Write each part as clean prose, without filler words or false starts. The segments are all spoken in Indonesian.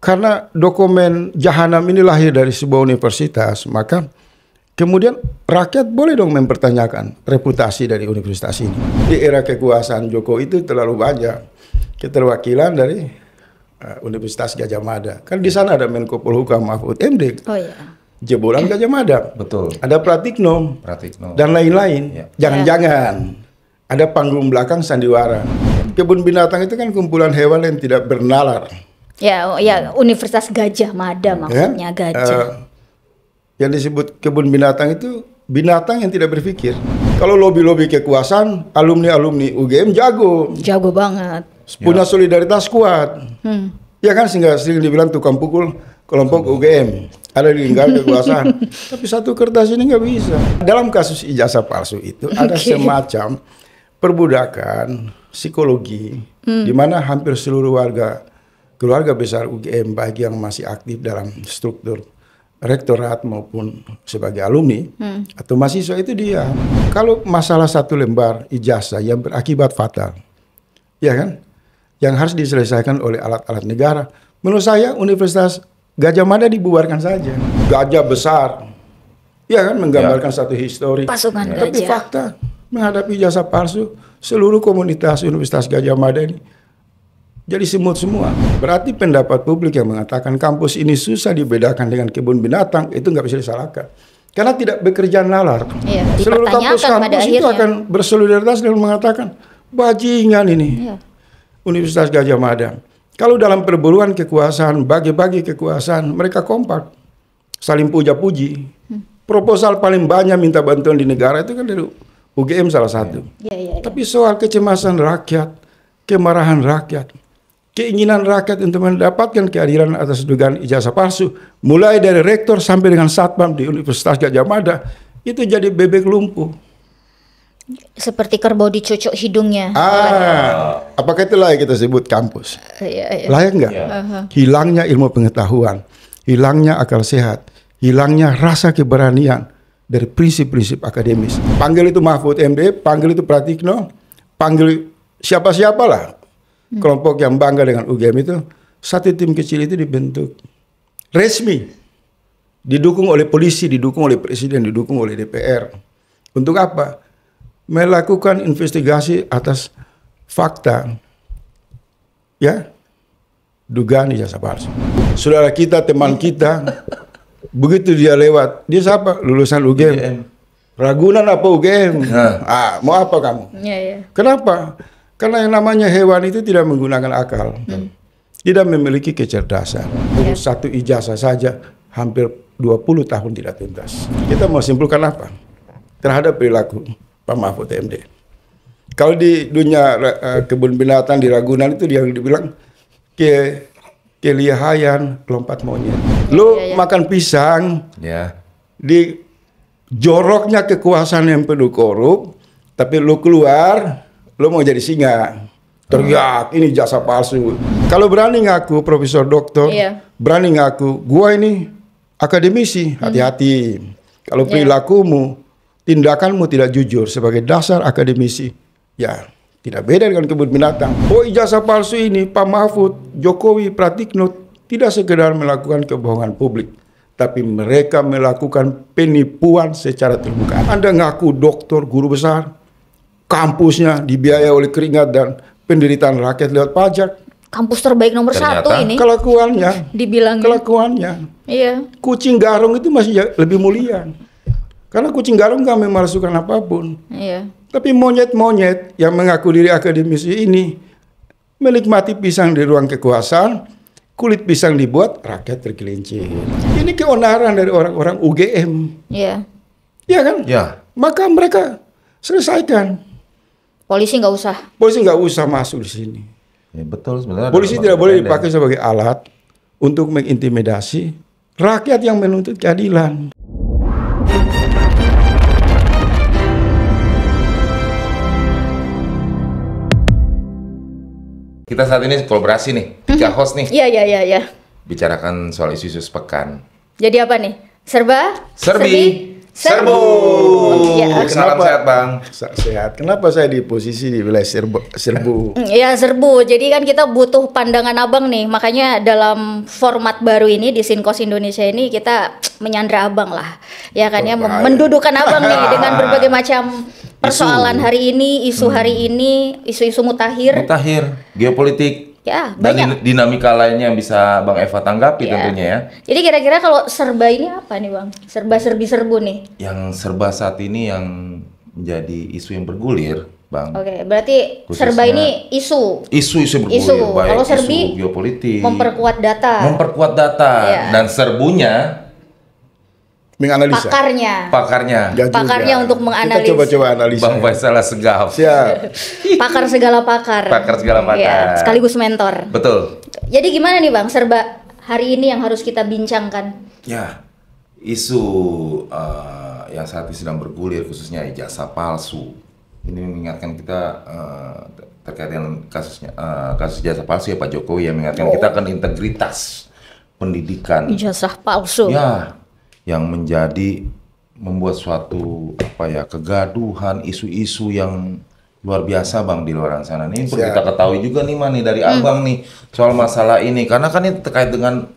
karena dokumen Jahanam ini lahir dari sebuah universitas, maka kemudian rakyat boleh dong mempertanyakan reputasi dari universitas ini. Di era kekuasaan Jokowi itu terlalu banyak keterwakilan dari Universitas Gadjah Mada. Kan di sana ada Menko Polhukam Mahfud MD. Oh iya. Jebolan Gadjah Mada. Betul. Ada Pratikno. Dan lain-lain. Jangan-jangan ada panggung belakang sandiwara. Kebun binatang itu kan kumpulan hewan yang tidak bernalar. Ya, Universitas Gadjah Mada maksudnya gajah. Yang disebut kebun binatang itu binatang yang tidak berpikir. Kalau lobby-lobby kekuasaan, alumni-alumni UGM jago. Jago banget. Punya solidaritas kuat. Ya kan, sehingga sering dibilang tukang pukul kelompok UGM. Ada di lingkaran kekuasaan. Tapi satu kertas ini nggak bisa. Dalam kasus ijazah palsu itu ada semacam perbudakan psikologi di mana hampir seluruh keluarga besar UGM, baik yang masih aktif dalam struktur rektorat maupun sebagai alumni atau mahasiswa, itu dia. Kalau masalah satu lembar ijazah yang berakibat fatal, ya kan, yang harus diselesaikan oleh alat-alat negara, menurut saya Universitas Gadjah Mada dibubarkan saja. Gajah besar, ya kan, menggambarkan satu histori. Pasukan Tapi gajah. fakta menghadapi ijazah palsu, seluruh komunitas Universitas Gadjah Mada ini jadi semut semua. Berarti pendapat publik yang mengatakan kampus ini susah dibedakan dengan kebun binatang, itu nggak bisa disalahkan. Karena tidak bekerja nalar. Iya, Seluruh kampus-kampus itu akan bersolidaritas dan mengatakan, bajingan ini Universitas Gadjah Mada. Kalau dalam perburuan kekuasaan, bagi-bagi kekuasaan, mereka kompak, saling puja-puji. Proposal paling banyak minta bantuan di negara itu kan dari UGM salah satu. Tapi soal kecemasan rakyat, kemarahan rakyat, keinginan rakyat untuk mendapatkan keadilan atas dugaan ijazah palsu, mulai dari rektor sampai dengan satpam di Universitas Gadjah Mada, itu jadi bebek lumpuh. Seperti kerbau dicocok hidungnya. Apakah itu layak kita sebut kampus? Layak nggak? Hilangnya ilmu pengetahuan, hilangnya akal sehat, hilangnya rasa keberanian dari prinsip-prinsip akademis. Panggil itu Mahfud MD, panggil itu Pratikno, panggil siapa-siapalah. Kelompok yang bangga dengan UGM itu, satu tim kecil itu dibentuk resmi, didukung oleh polisi, didukung oleh presiden, didukung oleh DPR. Untuk apa? Melakukan investigasi atas fakta, ya, dugaan ijazah palsu. Saudara kita, teman kita, begitu dia lewat, dia siapa? Lulusan UGM. Ragunan apa UGM? Mau apa kamu? Kenapa? Karena yang namanya hewan itu tidak menggunakan akal, tidak memiliki kecerdasan. Untuk satu ijazah saja hampir 20 tahun tidak tuntas. Kita mau simpulkan apa terhadap perilaku Pak Mahfud MD? Kalau di dunia kebun binatang di Ragunan itu dia dibilang kelihayan lompat monyet. Lu makan pisang di joroknya kekuasaan yang penuh korup, tapi lu keluar, lu mau jadi singa. Teriak, ini jasa palsu. Kalau berani ngaku profesor doktor, berani ngaku gua ini akademisi, hati-hati. Kalau perilakumu, tindakanmu tidak jujur sebagai dasar akademisi, ya tidak beda dengan kebun binatang. Oh, ijazah palsu ini Pak Mahfud, Jokowi, Pratikno tidak sekedar melakukan kebohongan publik, tapi mereka melakukan penipuan secara terbuka. Anda ngaku doktor, guru besar, kampusnya dibiayai oleh keringat dan penderitaan rakyat lewat pajak. Kampus terbaik nomor satu ini. Kelakuannya, dibilangnya. Kelakuannya. Kucing garong itu masih lebih mulia. Karena kucing garong nggak memalsukan apapun. Tapi monyet-monyet yang mengaku diri akademisi ini menikmati pisang di ruang kekuasaan, kulit pisang dibuat, rakyat tergelincir. Ini keonaran dari orang-orang UGM. Iya kan? Maka mereka selesaikan. Polisi nggak usah. Polisi nggak usah masuk di sini. Betul sebenarnya. Polisi tidak boleh dipakai sebagai alat untuk mengintimidasi rakyat yang menuntut keadilan. Kita saat ini kolaborasi nih, 3 host nih. Iya. Bicarakan soal isu-isu sepekan. Jadi apa nih? Serba? Serbi. Serbu. Ya. Salam sehat Bang. Sehat. Kenapa saya di posisi di wilayah serbu? Ya serbu. Jadi kan kita butuh pandangan abang nih. Makanya dalam format baru ini di Sinkos Indonesia ini kita menyandra abang lah. Ya kan ya mendudukan abang nih dengan berbagai macam persoalan hari ini, isu hari ini, isu-isu mutakhir, geopolitik. Ya, dan banyak dinamika lainnya yang bisa Bang Eva tanggapi tentunya ya. Jadi kira-kira kalau serba ini apa nih Bang? Serba-serbi-serbu nih. Yang serba saat ini yang menjadi isu yang bergulir, Bang. Oke, berarti khususnya serba ini isu bergulir, baik kalau serbi isu geopolitik, memperkuat data, dan serbunya menganalisa. Pakarnya untuk menganalisa. Kita coba analisa. Bang Faisal Segaf. Siap. Pakar segala pakar. Ya, sekaligus mentor. Betul. Jadi gimana nih Bang, serba hari ini yang harus kita bincangkan? Ya, isu yang saat ini sedang bergulir khususnya ijazah palsu. Ini mengingatkan kita terkait dengan kasus ijazah palsu ya Pak Jokowi, yang mengingatkan kita akan integritas pendidikan. Ijazah palsu. Ya. Yang membuat suatu kegaduhan, isu-isu yang luar biasa Bang di luar sana. Ini perlu kita ketahui juga nih dari Abang nih soal masalah ini, karena kan ini terkait dengan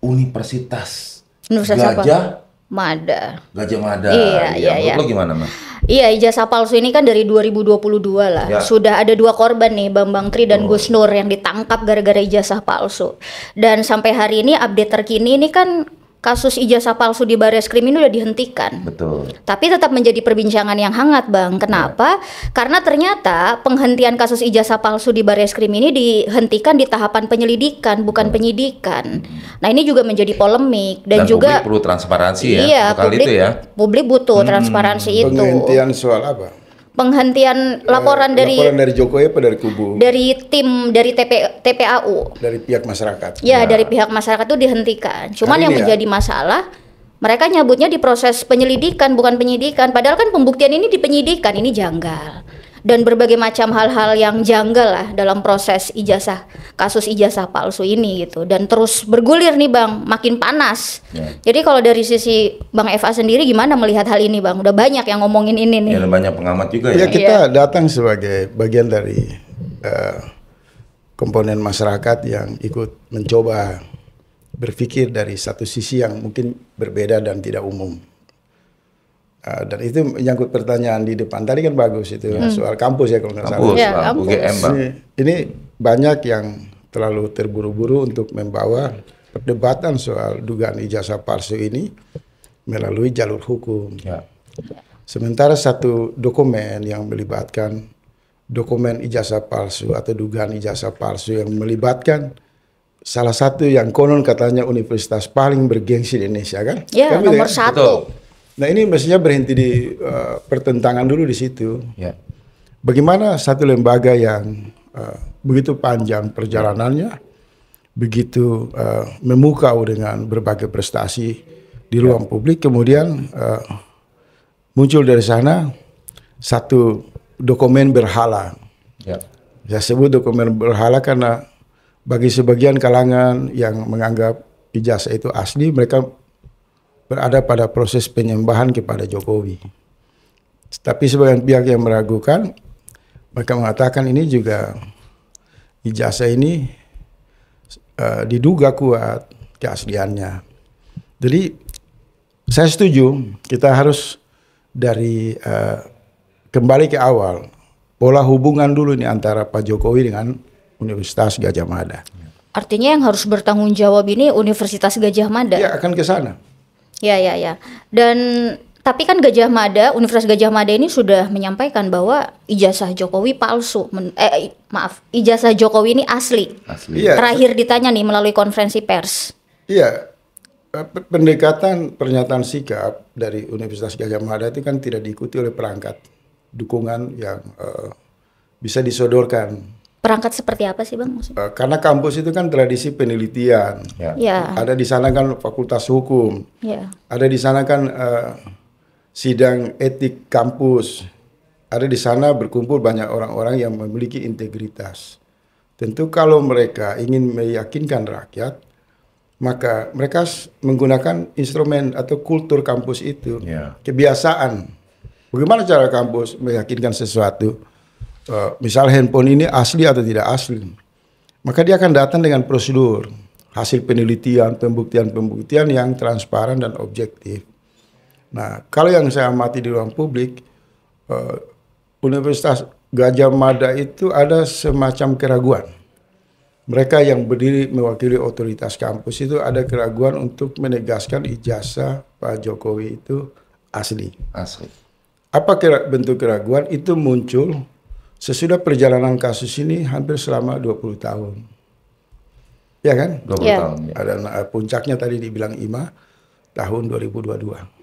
Universitas Gajah Mada. Iya. Menurut lo gimana, Mas? Iya, ijazah palsu ini kan dari 2022 lah. Sudah ada 2 korban nih, Bambang Tri dan Gus Nur, yang ditangkap gara-gara ijazah palsu. Dan sampai hari ini update terkini ini kan kasus ijazah palsu di Barreskrim ini udah dihentikan. Betul. Tapi tetap menjadi perbincangan yang hangat, Bang. Kenapa? Karena ternyata penghentian kasus ijazah palsu di Barreskrim ini dihentikan di tahapan penyelidikan, bukan penyidikan. Nah, ini juga menjadi polemik dan juga publik perlu transparansi ya. Iya, publik butuh transparansi itu. Penghentian soal apa? Penghentian laporan dari Jokowi apa dari kubu? Dari tim dari TPAU. Dari pihak masyarakat. Ya, dari pihak masyarakat itu dihentikan. Cuman yang menjadi masalah, mereka nyebutnya di proses penyelidikan bukan penyidikan. Padahal kan pembuktian ini di penyidikan, ini janggal. Dan berbagai macam hal-hal yang janggal lah dalam proses kasus ijazah palsu ini gitu. Dan terus bergulir nih Bang, makin panas. Jadi kalau dari sisi Bang Eva sendiri gimana melihat hal ini Bang? Udah banyak yang ngomongin ini nih. Ya, banyak pengamat juga ya. Ya kita datang sebagai bagian dari komponen masyarakat yang ikut mencoba berpikir dari satu sisi yang mungkin berbeda dan tidak umum. Dan itu menyangkut pertanyaan di depan tadi kan bagus itu soal kampus ya kalau nggak salah. Kampus. UGM Bang. Ini banyak yang terlalu terburu-buru untuk membawa perdebatan soal dugaan ijazah palsu ini melalui jalur hukum. Sementara satu dokumen yang melibatkan dokumen ijazah palsu atau dugaan ijazah palsu yang melibatkan salah satu yang konon katanya universitas paling bergengsi di Indonesia kan? Ya, nomor 1. Betul. Nah ini mestinya berhenti di pertentangan dulu di situ. Bagaimana satu lembaga yang begitu panjang perjalanannya, begitu memukau dengan berbagai prestasi di ruang publik, kemudian muncul dari sana satu dokumen berhala. Saya sebut dokumen berhala karena bagi sebagian kalangan yang menganggap ijazah itu asli, mereka berada pada proses penyembahan kepada Jokowi. Tapi sebagian pihak yang meragukan, mereka mengatakan ini juga ijazah ini diduga kuat keasliannya. Jadi saya setuju kita harus dari kembali ke awal, pola hubungan dulu nih antara Pak Jokowi dengan Universitas Gajah Mada. Artinya yang harus bertanggung jawab ini Universitas Gajah Mada. Ya akan ke sana. Ya. Dan tapi kan Universitas Gajah Mada ini sudah menyampaikan bahwa ijazah Jokowi palsu. Ijazah Jokowi ini asli. Iya. Terakhir ditanya nih melalui konferensi pers. Iya. Pendekatan pernyataan sikap dari Universitas Gajah Mada itu kan tidak diikuti oleh perangkat dukungan yang bisa disodorkan. Perangkat seperti apa sih Bang? Karena kampus itu kan tradisi penelitian. Ada di sana kan fakultas hukum. Ada di sana kan sidang etik kampus. Ada di sana berkumpul banyak orang-orang yang memiliki integritas. Tentu kalau mereka ingin meyakinkan rakyat maka mereka menggunakan instrumen atau kultur kampus itu, kebiasaan. Bagaimana cara kampus meyakinkan sesuatu? Misal handphone ini asli atau tidak asli, maka dia akan datang dengan prosedur, hasil penelitian, pembuktian yang transparan dan objektif. Nah, kalau yang saya amati di ruang publik, Universitas Gadjah Mada itu ada semacam keraguan. Mereka yang berdiri mewakili otoritas kampus itu ada keraguan untuk menegaskan ijazah Pak Jokowi itu asli. Apa bentuk keraguan? Itu muncul sesudah perjalanan kasus ini hampir selama 20 tahun. Ya kan? 20 tahun. Ya. Ada puncaknya tadi dibilang Ima tahun 2022.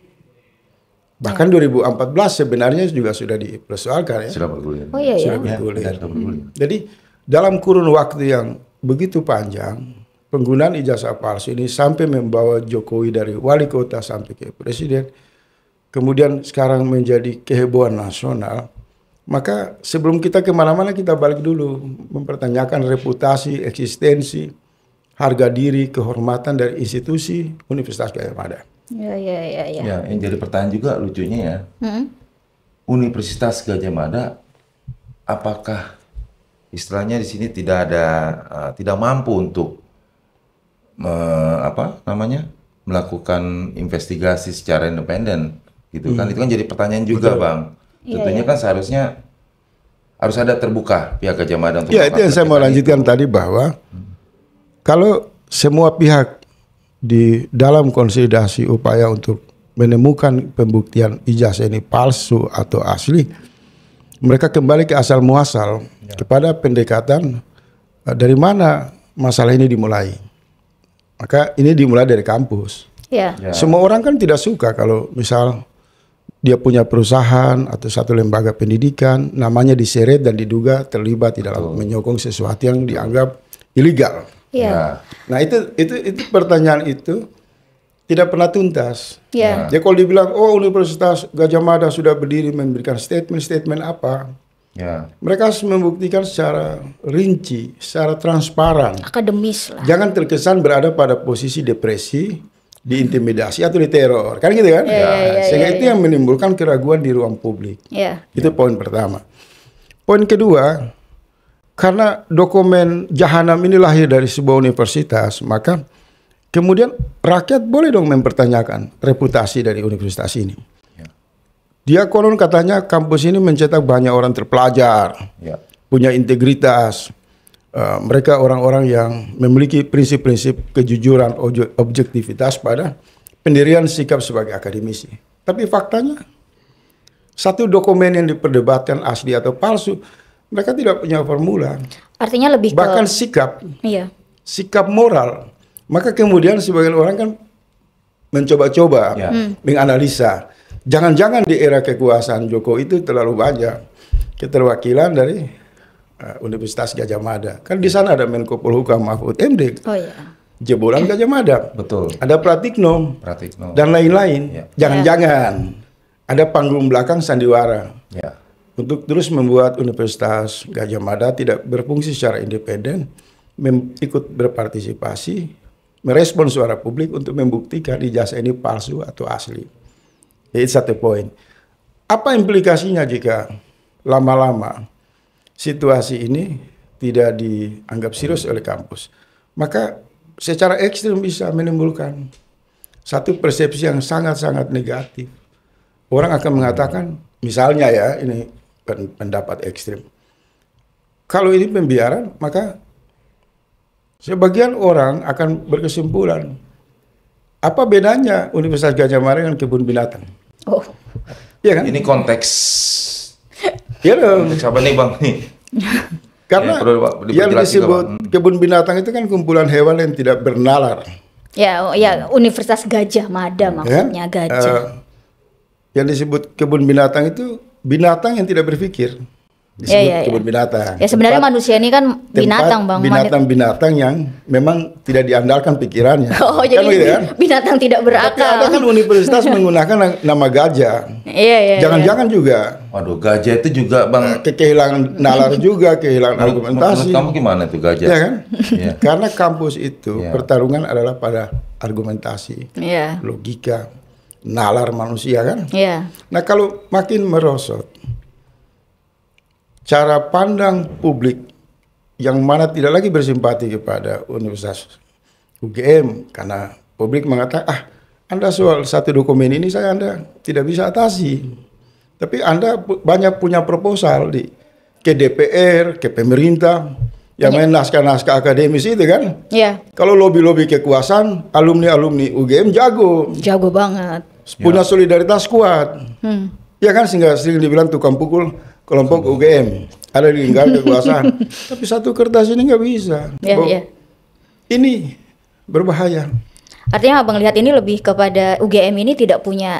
Bahkan 2014 sebenarnya juga sudah dipersoalkan ya. Sudah bergulir. Oh iya ya. Sudah bergulir. Jadi dalam kurun waktu yang begitu panjang, penggunaan ijazah palsu ini sampai membawa Jokowi dari wali kota sampai ke presiden, kemudian sekarang menjadi kehebohan nasional. Maka sebelum kita kemana-mana kita balik dulu mempertanyakan reputasi, eksistensi, harga diri, kehormatan dari institusi Universitas Gadjah Mada. Ya. Ya, yang jadi pertanyaan juga lucunya ya, Universitas Gadjah Mada, apakah istilahnya di sini tidak mampu untuk melakukan investigasi secara independen, gitu kan? Itu kan jadi pertanyaan juga, Bang. Tentunya kan seharusnya harus ada terbuka pihak Gadjah Mada untuk. Ya, itu yang saya mau lanjutkan tadi bahwa kalau semua pihak di dalam konsolidasi upaya untuk menemukan pembuktian ijazah ini palsu atau asli, mereka kembali ke asal muasal kepada pendekatan dari mana masalah ini dimulai. Maka ini dimulai dari kampus. Semua orang kan tidak suka kalau misal dia punya perusahaan atau satu lembaga pendidikan namanya diseret dan diduga terlibat di dalam menyokong sesuatu yang dianggap ilegal. Nah itu pertanyaan itu tidak pernah tuntas. Jadi kalau dibilang Universitas Gadjah Mada sudah berdiri memberikan statement apa, mereka harus membuktikan secara rinci, secara transparan, akademis lah. Jangan terkesan berada pada posisi depresi, diintimidasi atau diteror, kan gitu kan? Sehingga itu yang menimbulkan keraguan di ruang publik. Itu poin pertama. Poin kedua, karena dokumen Jahanam ini lahir dari sebuah universitas, maka kemudian rakyat boleh dong mempertanyakan reputasi dari universitas ini. Dia konon katanya kampus ini mencetak banyak orang terpelajar, punya integritas. Mereka orang-orang yang memiliki prinsip-prinsip kejujuran, objektivitas pada pendirian sikap sebagai akademisi. Tapi faktanya, satu dokumen yang diperdebatkan asli atau palsu, mereka tidak punya formula. Artinya lebih bahkan sikap moral. Maka kemudian sebagian orang kan mencoba-coba menganalisa. Jangan-jangan di era kekuasaan Jokowi itu terlalu banyak keterwakilan dari Universitas Gadjah Mada. Kan di sana ada Menko Polhukam Mahfud MD. Jebolan Gadjah Mada. Betul. Ada Pratikno. Dan lain-lain. Jangan-jangan ada panggung belakang sandiwara. Untuk terus membuat Universitas Gadjah Mada tidak berfungsi secara independen, ikut berpartisipasi, merespon suara publik untuk membuktikan ijazah ini palsu atau asli. Itu satu poin. Apa implikasinya jika lama-lama situasi ini tidak dianggap serius oleh kampus? Maka secara ekstrim bisa menimbulkan satu persepsi yang sangat-sangat negatif. Orang akan mengatakan, misalnya ya, ini pendapat ekstrim. Kalau ini pembiaran, maka sebagian orang akan berkesimpulan, apa bedanya Universitas Gadjah Mada dengan kebun binatang? Iya kan? Ini konteks. Iya dong. Konteks apa nih, Bang? Karena yang disebut kebun binatang itu kan kumpulan hewan yang tidak bernalar. Ya, Universitas Gadjah Mada maksudnya gajah. Yang disebut kebun binatang itu binatang yang tidak berpikir. disebut kebun binatang. Ya sebenarnya manusia ini kan binatang, Bang. Binatang-binatang yang memang tidak diandalkan pikirannya. Oh, jadi gitu kan? Binatang tidak berakal. Tapi ada kan universitas menggunakan nama gajah. Iya. Jangan-jangan juga. Waduh, gajah itu juga, Bang. Kehilangan nalar juga, kehilangan argumentasi. Menurut kamu gimana tuh gajah? Ya kan? Karena kampus itu pertarungan adalah pada argumentasi, logika, nalar manusia kan. Nah kalau makin merosot, cara pandang publik yang mana tidak lagi bersimpati kepada Universitas UGM karena publik mengatakan Anda soal satu dokumen ini Anda tidak bisa atasi, tapi Anda banyak punya proposal ke DPR, ke pemerintah yang main naskah-naskah akademis itu kan. Kalau lobby-lobby kekuasaan, alumni UGM jago banget, punya solidaritas kuat. Ya kan, sehingga sering dibilang tukang pukul kelompok UGM ada di lingkaran kekuasaan. Tapi satu kertas ini nggak bisa. Ini berbahaya. Artinya Abang lihat ini lebih kepada UGM ini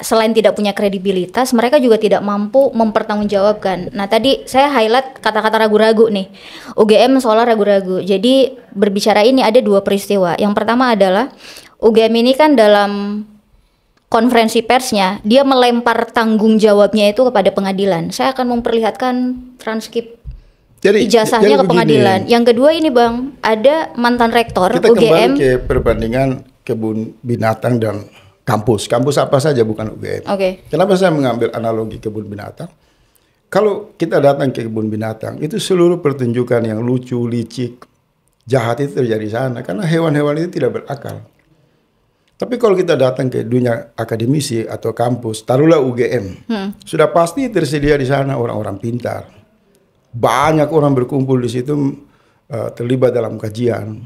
selain tidak punya kredibilitas, mereka juga tidak mampu mempertanggungjawabkan. Nah tadi saya highlight kata-kata ragu-ragu nih. UGM seolah ragu-ragu. Jadi berbicara ini ada dua peristiwa. Yang pertama adalah UGM ini kan dalam konferensi persnya dia melempar tanggung jawabnya itu kepada pengadilan. Saya akan memperlihatkan transkrip ijazahnya ke pengadilan. Yang kedua ini Bang, ada mantan rektor kita UGM. Kita kembali ke perbandingan kebun binatang dan kampus. Kampus apa saja bukan UGM. Kenapa saya mengambil analogi kebun binatang? Kalau kita datang ke kebun binatang, itu seluruh pertunjukan yang lucu, licik, jahat itu terjadi di sana karena hewan-hewan itu tidak berakal. Tapi kalau kita datang ke dunia akademisi atau kampus, taruhlah UGM, sudah pasti tersedia di sana orang-orang pintar. Banyak orang berkumpul di situ terlibat dalam kajian.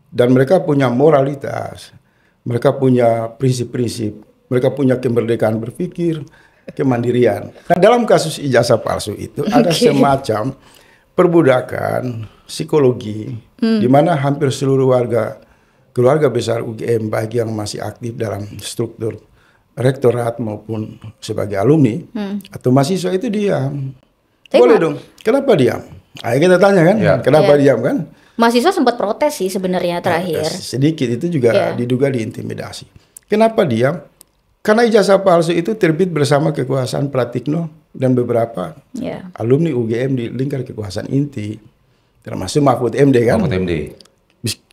Dan mereka punya moralitas, mereka punya prinsip-prinsip, mereka punya kemerdekaan berpikir, kemandirian. Nah dalam kasus ijazah palsu itu ada semacam perbudakan psikologi, di mana hampir seluruh keluarga besar UGM baik yang masih aktif dalam struktur rektorat maupun sebagai alumni atau mahasiswa itu diam. Boleh dong. Kenapa diam? Ayo kita tanya kan, kenapa diam kan? Mahasiswa sempat protes sih sebenarnya terakhir. Sedikit itu juga diduga diintimidasi. Kenapa diam? Karena ijazah palsu itu terbit bersama kekuasaan Pratikno dan beberapa alumni UGM di lingkar kekuasaan inti, termasuk Mahfud MD kan. Mahfud MD.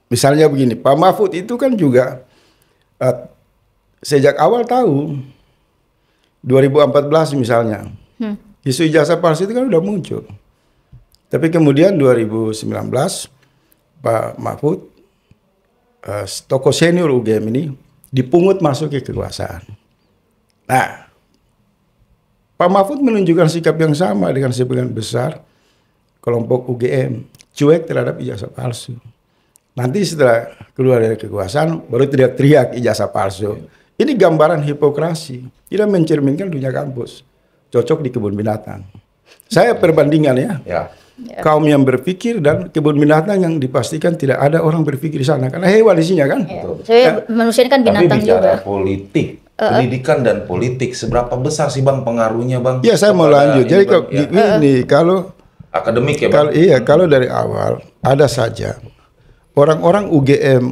Misalnya begini, Pak Mahfud itu kan juga sejak awal tahun 2014 misalnya, isu ijazah palsu itu kan udah muncul. Tapi kemudian 2019 Pak Mahfud, tokoh senior UGM ini dipungut masuk ke kekuasaan. Nah, Pak Mahfud menunjukkan sikap yang sama dengan sebagian besar kelompok UGM, cuek terhadap ijazah palsu. Nanti setelah keluar dari kekuasaan baru teriak-teriak ijazah palsu. Ini gambaran hipokrasi, tidak mencerminkan dunia kampus. Cocok di kebun binatang. Saya perbandingan ya. Kaum yang berpikir dan kebun binatang yang dipastikan tidak ada orang berpikir di sana karena hewan isinya kan. Manusia ini kan binatang juga. Tapi bicara politik, pendidikan dan politik seberapa besar sih Bang pengaruhnya Bang? Ya saya mau lanjut. Jadi kalau akademik ya Bang. Kalau dari awal ada saja orang-orang UGM,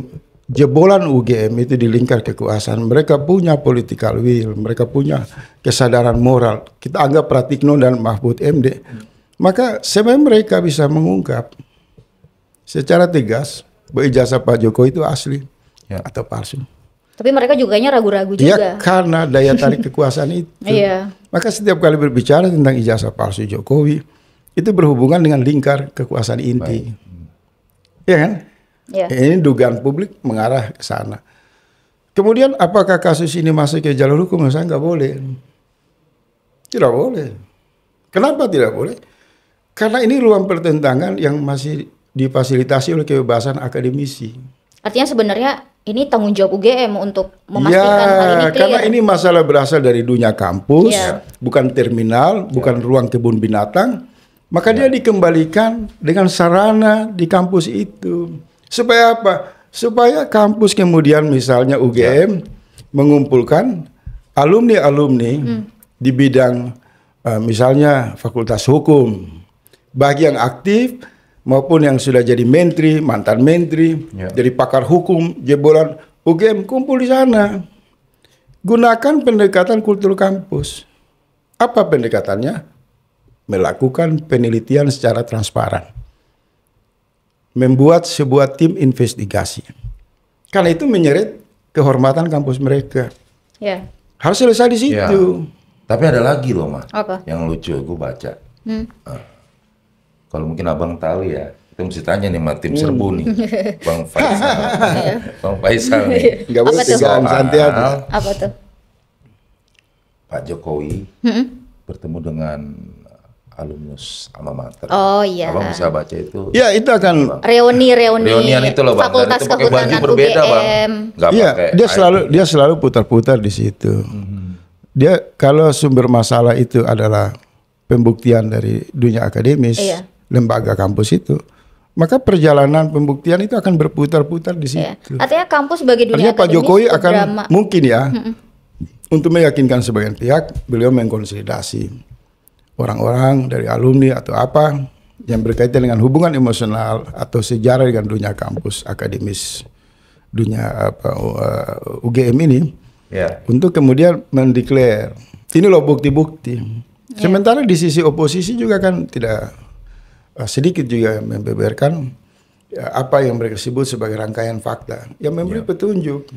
jebolan UGM itu di lingkar kekuasaan, mereka punya political will, mereka punya kesadaran moral. Kita anggap Pratikno dan Mahfud MD. Maka sebenarnya mereka bisa mengungkap secara tegas bahwa ijazah Pak Jokowi itu asli atau palsu. Tapi mereka juga ragu-ragu juga. Ya karena daya tarik kekuasaan itu. Maka setiap kali berbicara tentang ijazah palsu Jokowi, itu berhubungan dengan lingkar kekuasaan inti. Iya kan? Ini dugaan publik mengarah ke sana. Kemudian apakah kasus ini masuk ke jalur hukum? Saya nggak boleh. Tidak boleh. Kenapa tidak boleh? Karena ini ruang pertentangan yang masih difasilitasi oleh kebebasan akademisi. Artinya sebenarnya ini tanggung jawab UGM untuk memastikan hal ini clear. Karena ini masalah berasal dari dunia kampus, bukan terminal, bukan ruang kebun binatang. Maka dia dikembalikan dengan sarana di kampus itu. Supaya apa? Supaya kampus kemudian misalnya UGM mengumpulkan alumni-alumni di bidang misalnya fakultas hukum, bagi yang aktif maupun yang sudah jadi menteri, mantan menteri, jadi pakar hukum, jebolan UGM kumpul di sana. Gunakan pendekatan kultur kampus. Apa pendekatannya? Melakukan penelitian secara transparan. Membuat sebuah tim investigasi. Karena itu menyeret kehormatan kampus mereka. Ya. Harus selesai di situ. Ya. Tapi ada lagi loh, Ma. Apa? Yang lucu, gue baca. Kalau mungkin abang tahu ya, kita mesti tanya nih sama tim serbu nih. Bang Faisal. Bang Faisal nih. Gak boleh tegaan santai aja. Apa tuh? Pak Jokowi bertemu dengan alumnus alma mater. Oh iya. Abang bisa baca itu. Ya, itu akan reunian itu loh, Bang. Fakultas itu pakai baju berbeda, UGM. Bang. Iya, dia selalu putar-putar di situ. Dia kalau sumber masalah itu adalah pembuktian dari dunia akademis, lembaga kampus itu, maka perjalanan pembuktian itu akan berputar-putar di situ. Artinya kampus sebagai dunia akademis, Pak Jokowi akan mungkin untuk meyakinkan sebagian pihak, beliau mengkonsolidasi orang-orang dari alumni atau apa yang berkaitan dengan hubungan emosional atau sejarah dengan dunia kampus akademis, dunia UGM ini, untuk kemudian mendeklar ini loh bukti-bukti. Sementara di sisi oposisi juga kan tidak sedikit juga membeberkan apa yang mereka sebut sebagai rangkaian fakta yang memberi petunjuk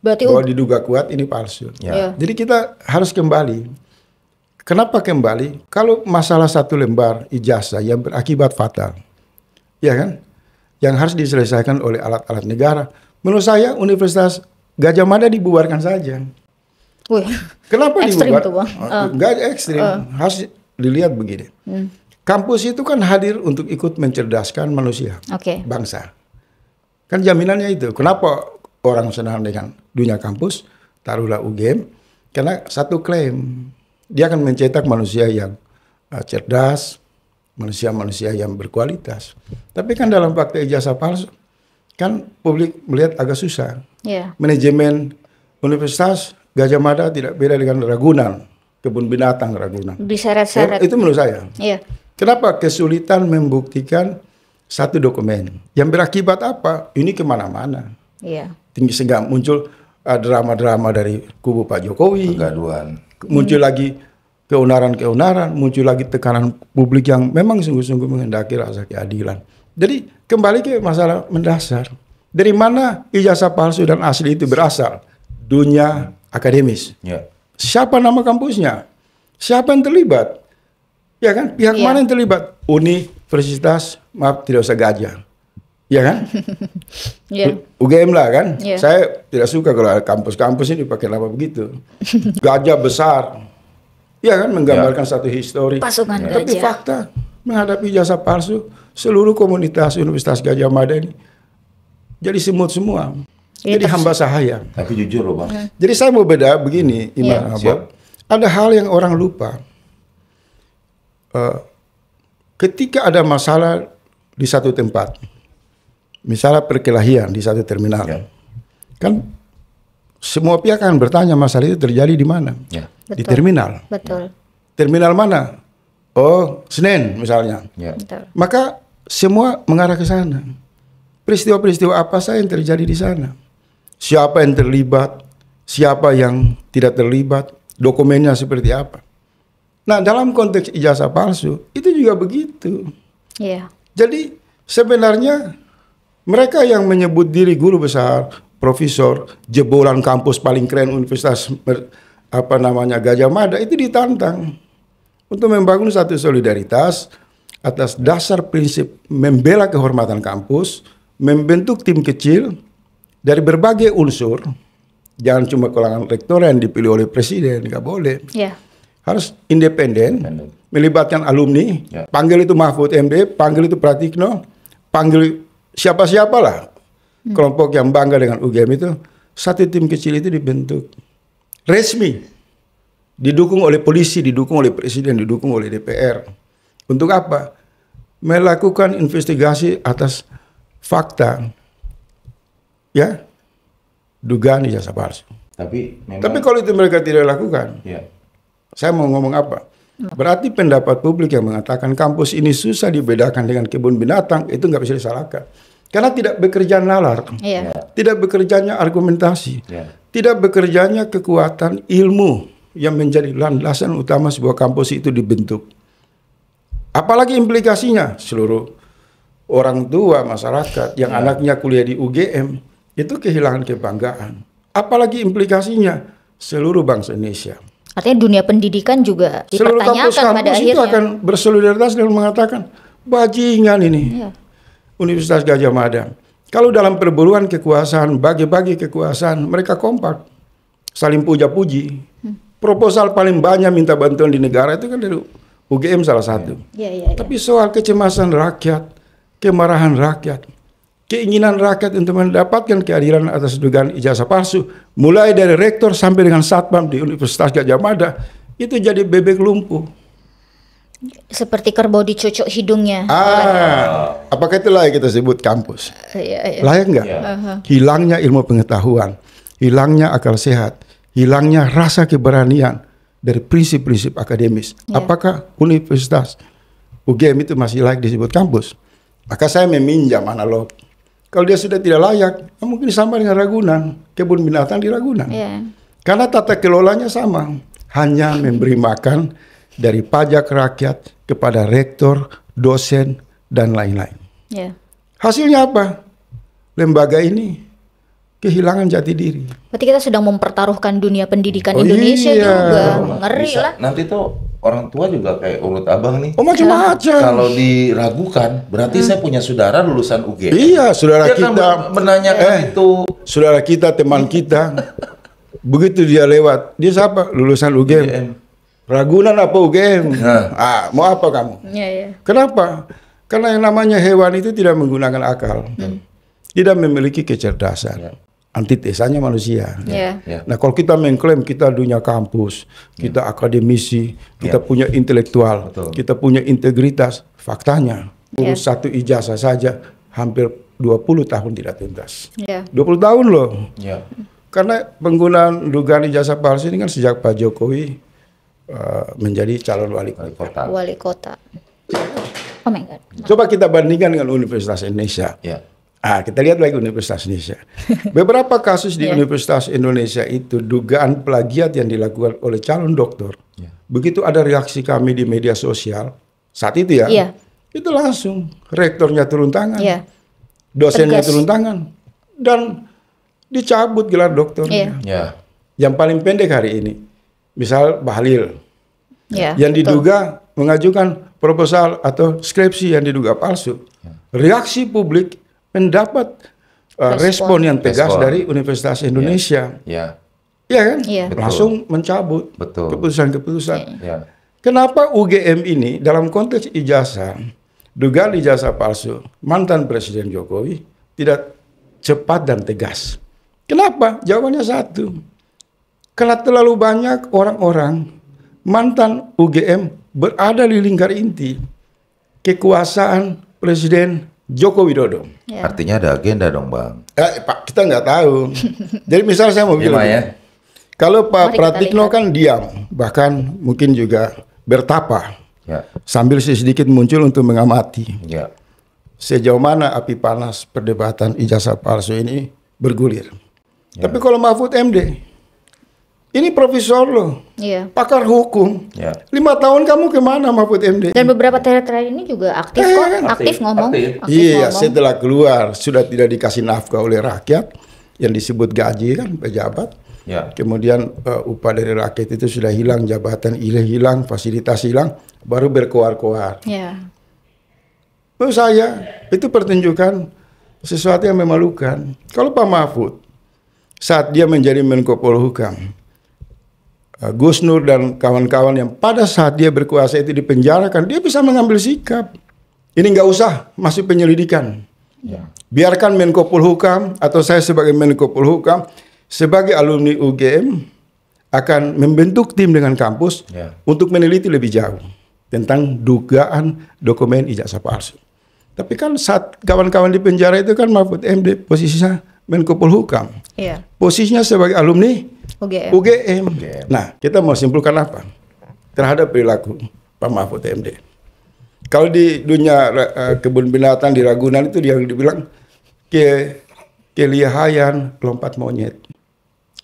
bahwa diduga kuat ini palsu. Jadi kita harus kembali. Kenapa kembali? Kalau masalah satu lembar ijazah yang berakibat fatal, ya kan, yang harus diselesaikan oleh alat-alat negara. Menurut saya Universitas Gadjah Mada dibubarkan saja. Kenapa dibubar? Enggak ekstrim. Harus dilihat begini. Kampus itu kan hadir untuk ikut mencerdaskan manusia, bangsa. Kan jaminannya itu. Kenapa orang senang dengan dunia kampus? Taruhlah UGM. Karena satu klaim. Dia akan mencetak manusia yang cerdas, manusia-manusia yang berkualitas. Tapi kan dalam fakta ijazah palsu, kan publik melihat agak susah. Manajemen Universitas Gadjah Mada tidak beda dengan Ragunan, kebun binatang Ragunan. Diseret-seret. Itu menurut saya. Kenapa kesulitan membuktikan satu dokumen yang berakibat apa? Ini kemana-mana. Tinggi sehingga muncul drama-drama dari kubu Pak Jokowi. Kegaduhan. Muncul lagi keonaran-keonaran, muncul lagi tekanan publik yang memang sungguh-sungguh menghendaki rasa keadilan. Jadi kembali ke masalah mendasar. Dari mana ijazah palsu dan asli itu berasal? Dunia akademis. Siapa nama kampusnya? Siapa yang terlibat? Ya kan? Pihak mana yang terlibat? Universitas, maaf tidak usah Gadjah. Ya kan? UGM lah kan? Saya tidak suka kalau kampus-kampus ini pakai nama begitu. Gadjah besar. Ya kan? Menggambarkan satu histori. Tapi fakta menghadapi ijazah palsu, seluruh komunitas Universitas Gadjah Mada ini jadi semut semua. Jadi hamba sahaya. Tapi jujur loh, Bang. Jadi saya mau beda begini, Iman Bob. Ada hal yang orang lupa. Ketika ada masalah di satu tempat, misalnya perkelahian di satu terminal, kan semua pihak akan bertanya masalah itu terjadi di mana? Di terminal. Terminal mana? Oh, Senen misalnya. Maka semua mengarah ke sana. Peristiwa-peristiwa apa saja yang terjadi di sana? Siapa yang terlibat? Siapa yang tidak terlibat? Dokumennya seperti apa? Nah, dalam konteks ijazah palsu itu juga begitu. Jadi sebenarnya mereka yang menyebut diri guru besar, profesor, jebolan kampus paling keren Universitas Gadjah Mada itu ditantang untuk membangun satu solidaritas atas dasar prinsip membela kehormatan kampus, membentuk tim kecil dari berbagai unsur. Jangan cuma kalangan rektor yang dipilih oleh presiden, nggak boleh. Harus independen, melibatkan alumni, panggil itu Mahfud MD, panggil itu Pratikno, panggil siapa-siapalah kelompok yang bangga dengan UGM itu. Satu tim kecil itu dibentuk resmi, didukung oleh polisi, didukung oleh presiden, didukung oleh DPR. Untuk apa? Melakukan investigasi atas fakta, dugaan ijazah palsu. Tapi kalau itu mereka tidak lakukan, saya mau ngomong apa? Berarti pendapat publik yang mengatakan kampus ini susah dibedakan dengan kebun binatang itu nggak bisa disalahkan. Karena tidak bekerja nalar, tidak bekerjanya argumentasi, tidak bekerjanya kekuatan ilmu yang menjadi landasan utama sebuah kampus itu dibentuk. Apalagi implikasinya seluruh orang tua masyarakat yang anaknya kuliah di UGM itu kehilangan kebanggaan. Apalagi implikasinya seluruh bangsa Indonesia. Artinya dunia pendidikan juga dipertanyakan pada akhirnya. Itu akan bersolidaritas dan mengatakan bajingan ini. Universitas Gadjah Mada. Kalau dalam perburuan kekuasaan, bagi-bagi kekuasaan, mereka kompak, saling puja-puji. Proposal paling banyak minta bantuan di negara itu kan dari UGM salah satu. Tapi soal kecemasan rakyat, kemarahan rakyat, keinginan rakyat untuk mendapatkan keadilan atas dugaan ijazah palsu, mulai dari rektor sampai dengan satpam di Universitas Gadjah Mada, itu jadi bebek lumpuh. Seperti kerbau dicucuk hidungnya. Apakah itu layak kita sebut kampus? Layak nggak? Hilangnya ilmu pengetahuan, hilangnya akal sehat, hilangnya rasa keberanian dari prinsip-prinsip akademis. Apakah Universitas UGM itu masih layak disebut kampus? Maka saya meminjam analog. Kalau dia sudah tidak layak, mungkin sama dengan Ragunan, kebun binatang di Ragunan. Karena tata kelolanya sama, hanya memberi makan dari pajak rakyat kepada rektor, dosen, dan lain-lain. Hasilnya apa? Lembaga ini kehilangan jati diri. Berarti kita sedang mempertaruhkan dunia pendidikan Indonesia juga. Ngeri lah. Nanti tuh orang tua juga kayak urut abang nih. Macam-macam. Kalau diragukan, berarti saya punya saudara lulusan UGM. Iya, saudara dia kita. Kan menanyakan itu. Saudara kita, teman kita. Begitu dia lewat, dia siapa? Lulusan UGM. Ragunan apa UGM? Mau apa kamu? Kenapa? Karena yang namanya hewan itu tidak menggunakan akal, tidak memiliki kecerdasan. Antitesanya manusia. Nah, kalau kita mengklaim kita dunia kampus, kita akademisi, kita punya intelektual, kita punya integritas, faktanya urus satu ijazah saja hampir 20 tahun tidak tuntas. 20 tahun loh. Karena penggunaan dugaan ijazah palsu ini kan sejak Pak Jokowi menjadi calon wali kota. Oh my God. Coba kita bandingkan dengan Universitas Indonesia. Kita lihat lagi Universitas Indonesia. Beberapa kasus di Universitas Indonesia itu dugaan plagiat yang dilakukan oleh calon doktor. Begitu ada reaksi kami di media sosial saat itu itu langsung rektornya turun tangan, dosennya turun tangan, dan dicabut gelar doktornya. Yang paling pendek hari ini, misal Bahlil, yang diduga mengajukan proposal atau skripsi yang diduga palsu. Reaksi publik mendapat respon yang tegas dari Universitas Indonesia. Iya kan? Langsung mencabut keputusan-keputusan. Kenapa UGM ini dalam konteks ijazah, dugaan ijazah palsu mantan Presiden Jokowi tidak cepat dan tegas? Kenapa? Jawabannya satu. Karena terlalu banyak orang-orang mantan UGM berada di lingkar inti kekuasaan Presiden Joko Widodo. Artinya ada agenda dong, Bang. Pak, kita nggak tahu. Jadi misal saya mau bilang, kalau Pak Pratikno kan diam, bahkan mungkin juga bertapa, sambil sedikit muncul untuk mengamati sejauh mana api panas perdebatan ijazah palsu ini bergulir. Tapi kalau Mahfud MD, ini profesor loh, pakar hukum. 5 tahun kamu kemana Mahfud MD? Dan beberapa terakhir ini juga aktif aktif ngomong. Setelah keluar sudah tidak dikasih nafkah oleh rakyat, yang disebut gaji kan pejabat. Kemudian upah dari rakyat itu sudah hilang, jabatan hilang, fasilitas hilang, baru berkoar-koar. Menurut saya itu pertunjukan sesuatu yang memalukan. Kalau Pak Mahfud saat dia menjadi Menko Polhukam, Gus Nur dan kawan-kawan yang pada saat dia berkuasa itu dipenjarakan, dia bisa mengambil sikap. Ini nggak usah masuk penyelidikan. Biarkan Menko Polhukam atau saya sebagai Menko Polhukam, sebagai alumni UGM akan membentuk tim dengan kampus untuk meneliti lebih jauh tentang dugaan dokumen ijazah palsu. Tapi kan saat kawan-kawan di penjara itu kan Mahfud MD posisinya Menko Polhukam. Posisinya sebagai alumni UGM. Nah, kita mau simpulkan apa? terhadap perilaku Pak Mahfud MD. Kalau di dunia kebun binatang di Ragunan itu dia dibilang kelihayan lompat monyet.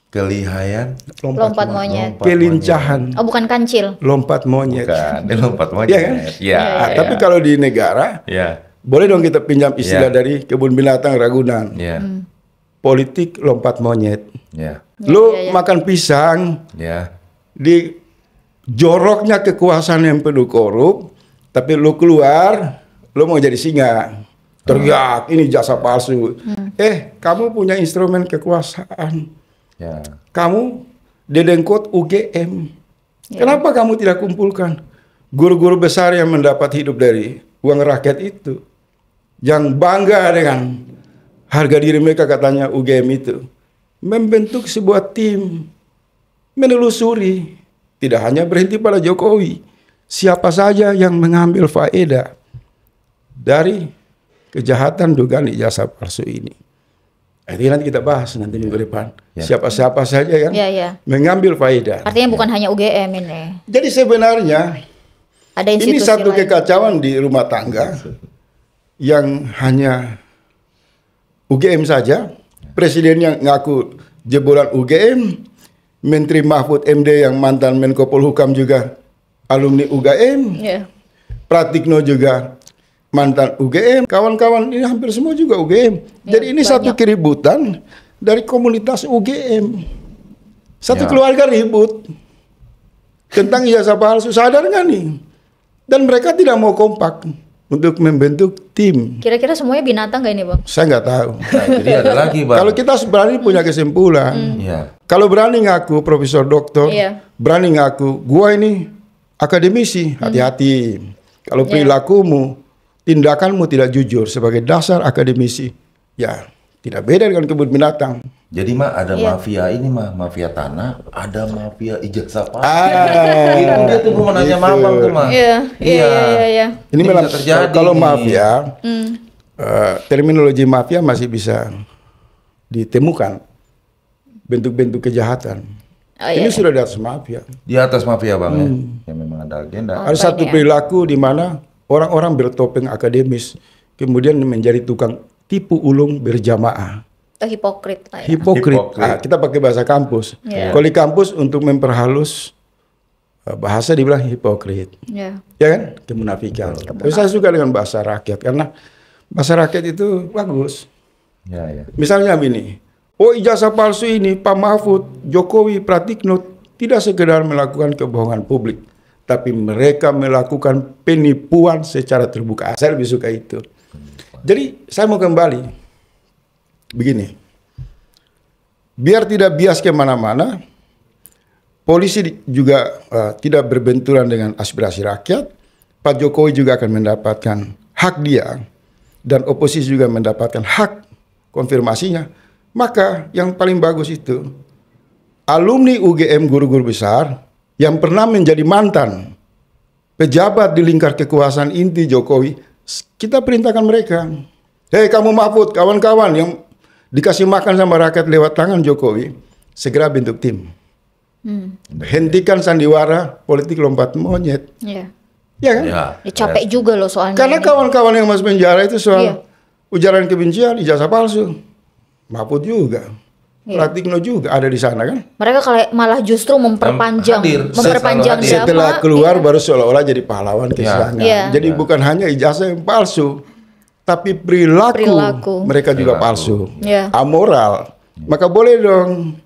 Kelihayan lompat monyet. Kelincahan. Oh, bukan kancil. Lompat monyet. Bukan, dia lompat monyet. Iya kan? Ya. Tapi kalau di negara, boleh dong kita pinjam istilah dari kebun binatang Ragunan. Politik lompat monyet. Lu makan pisang, di joroknya kekuasaan yang penuh korup, tapi lu keluar, lu mau jadi singa. Teriak, ini jasa palsu. Kamu punya instrumen kekuasaan. Kamu dedengkot UGM. Kenapa kamu tidak kumpulkan guru-guru besar yang mendapat hidup dari uang rakyat itu, yang bangga dengan harga diri mereka, katanya UGM itu, membentuk sebuah tim, menelusuri, tidak hanya berhenti pada Jokowi, siapa saja yang mengambil faedah dari kejahatan dugaan ijazah palsu ini. Ini nanti kita bahas nanti minggu depan. Siapa-siapa saja yang mengambil faedah. Artinya bukan hanya UGM ini. Jadi sebenarnya ada ini satu kekacauan di rumah tangga yang hanya UGM saja. Presiden yang ngaku jebolan UGM, Menteri Mahfud MD yang mantan Menko Polhukam juga alumni UGM, Pratikno juga mantan UGM, kawan-kawan ini hampir semua juga UGM. Jadi ini banyak. Satu keributan dari komunitas UGM. Satu keluarga ribut tentang ijazah palsu, sadar nggak nih? Dan mereka tidak mau kompak untuk membentuk tim. Kira-kira semuanya binatang nggak ini, Bang? Saya nggak tahu. Nah, jadi ada lagi, Bang. Kalau kita berani punya kesimpulan, kalau berani ngaku profesor doktor, berani ngaku gua ini akademisi, hati-hati. Kalau perilakumu, tindakanmu tidak jujur sebagai dasar akademisi, ya tidak beda dengan kebun binatang. Jadi ada mafia ini mafia tanah, ada mafia ijazah palsu. Itu dia tuh mau nanya Mamang tuh Iya. Ini memang terjadi. Kalau mafia, terminologi mafia masih bisa ditemukan bentuk-bentuk kejahatan. Ini sudah di atas mafia. Di atas mafia, Bang, ya memang ada agenda. Ada satu perilaku di mana orang-orang bertopeng akademis kemudian menjadi tukang tipu ulung berjamaah. Hipokrit lah ya. Hipokrit. Kita pakai bahasa kampus. Kalau di kampus untuk memperhalus bahasa dibilang hipokrit. Ya kan? Kemunafikan. Tapi saya suka dengan bahasa rakyat karena bahasa rakyat itu bagus. Misalnya begini. Ijazah palsu ini Pak Mahfud, Jokowi, Pratikno tidak sekedar melakukan kebohongan publik, tapi mereka melakukan penipuan secara terbuka. Saya lebih suka itu. Jadi saya mau kembali begini, biar tidak bias kemana-mana, polisi juga tidak berbenturan dengan aspirasi rakyat. Pak Jokowi juga akan mendapatkan hak dia, dan oposisi juga mendapatkan hak konfirmasinya. Maka yang paling bagus itu alumni UGM, guru-guru besar yang pernah menjadi mantan pejabat di lingkar kekuasaan inti Jokowi, kita perintahkan mereka, hei kamu Mahfud, kawan-kawan yang dikasih makan sama rakyat lewat tangan Jokowi, segera bentuk tim. Hentikan sandiwara politik lompat monyet. Ya kan? Capek juga loh soalnya. Karena kawan-kawan yang masuk penjara itu soal ujaran kebencian, ijazah palsu. Mahfud juga. Pratikno juga ada di sana kan. Mereka malah justru memperpanjang zaman. Setelah keluar baru seolah-olah jadi pahlawan kesannya. Jadi bukan hanya ijazah yang palsu, tapi perilaku mereka juga palsu, amoral. Maka boleh dong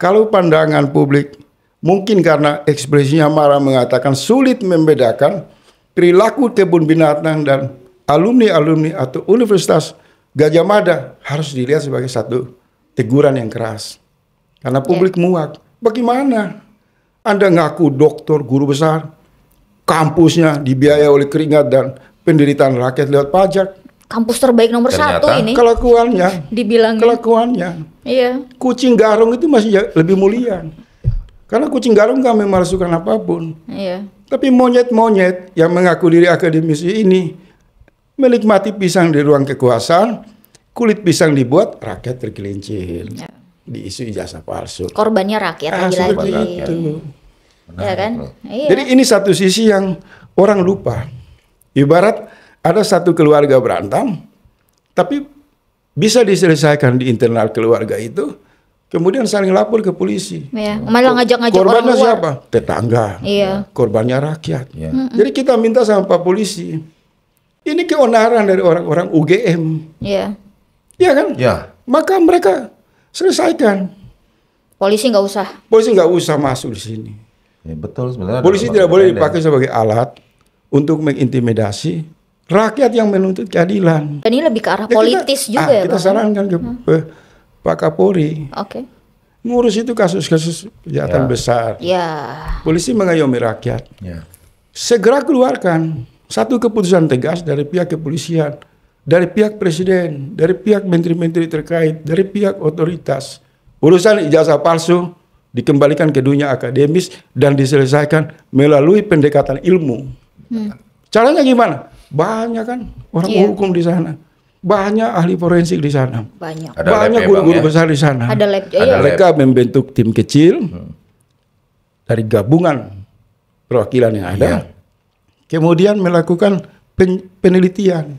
kalau pandangan publik mungkin karena ekspresinya marah mengatakan sulit membedakan perilaku kebun binatang dan alumni-alumni atau Universitas Gajah Mada harus dilihat sebagai satu teguran yang keras. Karena publik muak. Bagaimana Anda ngaku doktor, guru besar, kampusnya dibiayai oleh keringat dan penderitaan rakyat lewat pajak. Kampus terbaik nomor satu ini. Kelakuannya. Dibilangnya. Kelakuannya. Kucing garong itu masih lebih mulia. Karena kucing garong gak memalsukan apapun. Tapi monyet-monyet yang mengaku diri akademisi ini menikmati pisang di ruang kekuasaan, kulit pisang dibuat, rakyat tergelincir di isu ijazah palsu. Korbannya rakyat lagi-lagi. Ya kan? Iya. Jadi ini satu sisi yang orang lupa. Ibarat ada satu keluarga berantem, tapi bisa diselesaikan di internal keluarga itu, kemudian saling lapor ke polisi. Ya, malah ngajak-ngajak orang korbannya luar. siapa? Tetangga. Iya. Korbannya rakyat. Jadi kita minta sama Pak Polisi, ini keonaran dari orang-orang UGM. Iya. Iya kan? Ya. Maka mereka selesaikan. Polisi nggak usah. Polisi nggak usah masuk di sini. Ya, betul sebenarnya. Polisi tidak boleh dipakai sebagai alat untuk mengintimidasi rakyat yang menuntut keadilan. Dan ini lebih ke arah politis juga ya, kita Bang. sarankan ke Pak Kapolri. Oke. Ngurus itu kasus-kasus kejahatan besar. Ya. Polisi mengayomi rakyat. Ya. Segera keluarkan satu keputusan tegas dari pihak kepolisian, dari pihak presiden, dari pihak menteri-menteri terkait, dari pihak otoritas. Urusan ijazah palsu dikembalikan ke dunia akademis dan diselesaikan melalui pendekatan ilmu. Caranya gimana? Banyak kan orang hukum di sana. Banyak ahli forensik di sana. Banyak. Banyak guru-guru besar di sana. Ada lab. Mereka membentuk tim kecil dari gabungan perwakilan yang ada. Kemudian melakukan penelitian.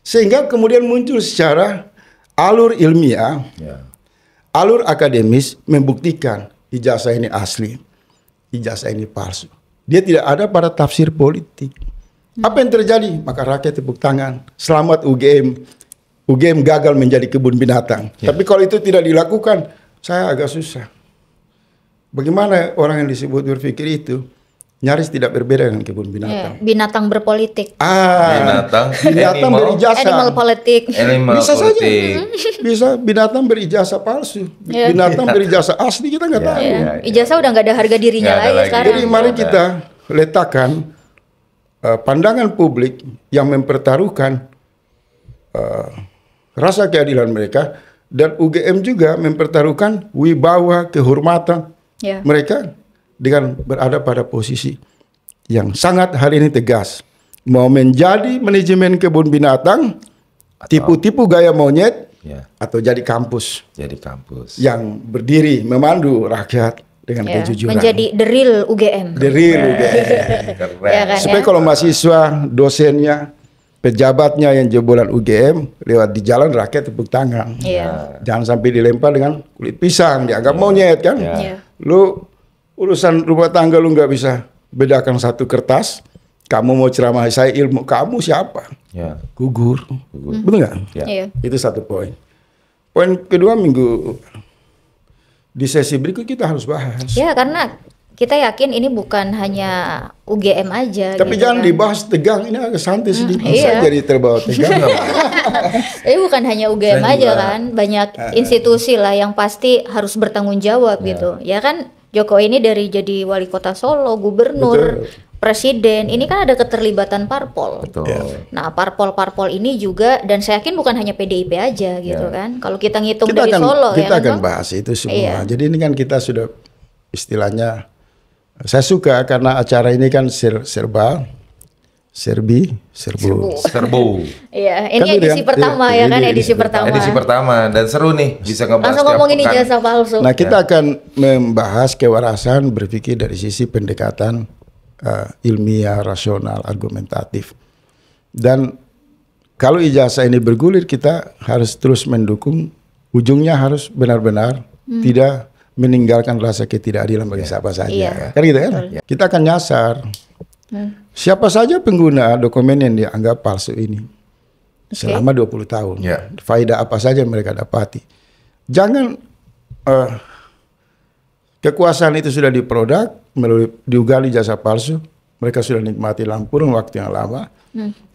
Sehingga kemudian muncul secara alur ilmiah, alur akademis membuktikan ijazah ini asli, ijazah ini palsu. Dia tidak ada pada tafsir politik. Apa yang terjadi? Maka rakyat tepuk tangan. Selamat UGM. UGM gagal menjadi kebun binatang. Tapi kalau itu tidak dilakukan, saya agak susah. Bagaimana orang yang disebut berpikir itu nyaris tidak berbeda dengan kebun binatang. Binatang berpolitik. Binatang berijazah. Animal politik. Bisa saja. Bisa binatang berijazah palsu. Binatang berijazah asli kita nggak tahu. Ijazah udah nggak ada harga dirinya lagi sekarang. Jadi mari kita letakkan pandangan publik yang mempertaruhkan rasa keadilan mereka, dan UGM juga mempertaruhkan wibawa kehormatan mereka dengan berada pada posisi yang sangat hari ini tegas. Mau menjadi manajemen kebun binatang, tipu-tipu gaya monyet, atau jadi kampus. Jadi kampus. Yang berdiri memandu rakyat dengan kejujuran. Menjadi the real UGM. The real UGM. Kan, supaya kalau mahasiswa, dosennya, pejabatnya yang jebolan UGM lewat di jalan rakyat tepuk tangan. Jangan sampai dilempar dengan kulit pisang, dianggap monyet kan. Lu urusan rumah tangga lu nggak bisa bedakan satu kertas. Kamu mau ceramah saya ilmu, kamu siapa? Gugur. Betul nggak? Itu satu poin. Poin kedua, minggu di sesi berikut kita harus bahas. Ya, karena kita yakin ini bukan hanya UGM aja. Tapi gitu jangan kan dibahas tegang, ini agak santai sedikit. Saya jadi terbawa tegang. Ini bukan hanya UGM aja kan, banyak institusi lah yang pasti harus bertanggung jawab gitu. Ya kan, Jokowi ini dari jadi wali kota Solo, gubernur, presiden, ini kan ada keterlibatan parpol. Nah, parpol-parpol ini juga, dan saya yakin bukan hanya PDIP aja gitu kan. Kalau kita ngitung dari Solo, kita akan bahas itu semua. Jadi ini kan kita sudah istilahnya, saya suka karena acara ini kan serba. Iya, ini kan edisi pertama ya kan, edisi pertama dan seru nih, bisa ngebahas. Langsung ngomongin ijazah palsu. Nah, kita akan membahas kewarasan berpikir dari sisi pendekatan ilmiah, rasional, argumentatif. Dan kalau ijazah ini bergulir, kita harus terus mendukung. Ujungnya harus benar-benar tidak meninggalkan rasa ketidakadilan bagi siapa saja. Kan gitu kan? Kita akan nyasar. Siapa saja pengguna dokumen yang dianggap palsu ini selama 20 tahun. Faedah apa saja mereka dapati. Jangan kekuasaan itu sudah diproduk melalui diugali jasa palsu. Mereka sudah nikmati dalam kurun waktu yang lama.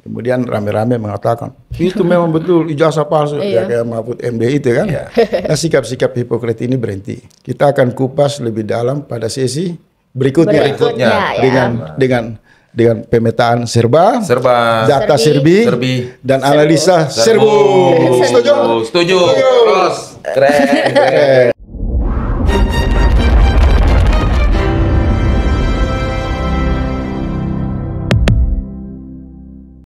Kemudian rame-rame mengatakan itu memang betul ijazah palsu. Ya kayak Mahfud MD itu kan. Nah, sikap-sikap hipokrit ini berhenti. Kita akan kupas lebih dalam pada sesi berikutnya. Dengan pemetaan serba, data serbi, dan analisa serbu. Setuju. Terus keren.